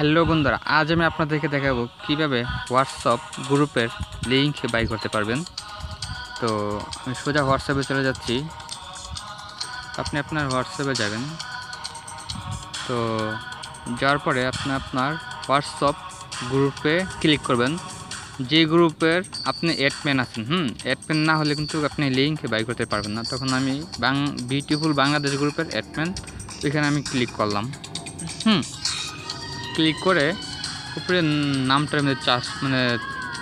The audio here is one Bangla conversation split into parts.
হ্যালো বন্ধুরা, আজ আমি আপনাদেরকে দেখাবো কিভাবে হোয়াটসঅ্যাপ গ্রুপের লিংক বাই করতে পারবেন। তো আমি সোজা হোয়াটসঅ্যাপে চলে যাচ্ছি। আপনি আপনার হোয়াটসঅ্যাপে যাবেন। তো যাওয়ার পরে আপনি আপনার হোয়াটসঅ্যাপ গ্রুপে ক্লিক করবেন। যে গ্রুপের আপনি অ্যাডমিন আছেন, অ্যাডমিন না হলে কিন্তু আপনি লিংক বাই করতে পারবেন না। তখন আমি বিউটিফুল বাংলাদেশ গ্রুপের অ্যাডমিন, ওইখানে আমি ক্লিক করলাম। ক্লিক করে উপরে নামটার মধ্যে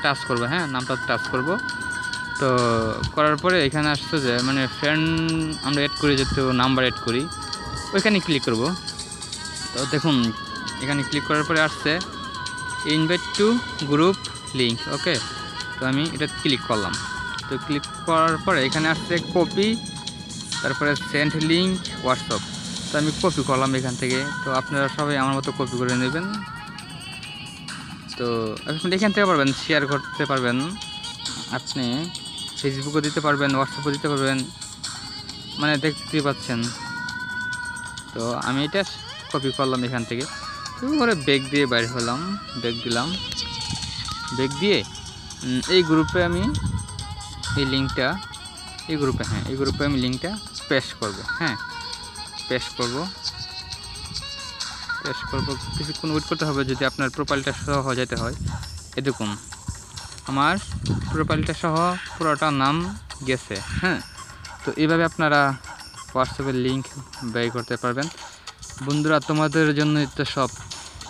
টাচ করবো। নামটা টাচ করব। তো করার পরে এখানে আসছে যে ফ্রেন্ড আমরা অ্যাড করি, যেহেতু নাম্বার অ্যাড করি, ওইখানে ক্লিক করব। তো দেখুন এখানে ক্লিক করার পরে আসছে ইনভাইট টু গ্রুপ লিঙ্ক। ওকে, তো আমি এটা ক্লিক করলাম। তো ক্লিক করার পরে এখানে আসছে কপি, তারপরে সেন্ড লিঙ্ক হোয়াটসঅ্যাপ। তো আমি কপি করলাম এখান থেকে। তো আপনারা সবাই আমার মতো কপি করে নেবেন। তো আপনি এখান থেকে পারবেন শেয়ার করতে পারবেন, আপনি ফেসবুকও দিতে পারবেন, হোয়াটসঅ্যাপও দিতে পারবেন, দেখতে পাচ্ছেন। তো আমি এটা কপি করলাম এখান থেকে। তো পরে ব্যাক দিয়ে বাইর হলাম, ব্যাক দিলাম। ব্যাক দিয়ে এই গ্রুপে আমি এই লিঙ্কটা এই গ্রুপে আমি লিঙ্কটা পেস্ট করব। পেস্ট করব। কিছুক্ষণ ওয়েট করতে হবে যদি আপনার প্রোফাইলটা সহ যেতে হয়। এ দেখুন আমার প্রোফাইলটা সহ পুরোটা নাম গেছে। তো এইভাবে আপনারা হোয়াটসঅ্যাপের লিঙ্ক ব্যয় করতে পারবেন। বন্ধুরা, তোমাদের জন্য তো সব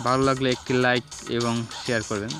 ভালো লাগলে একটি লাইক এবং শেয়ার করবেন।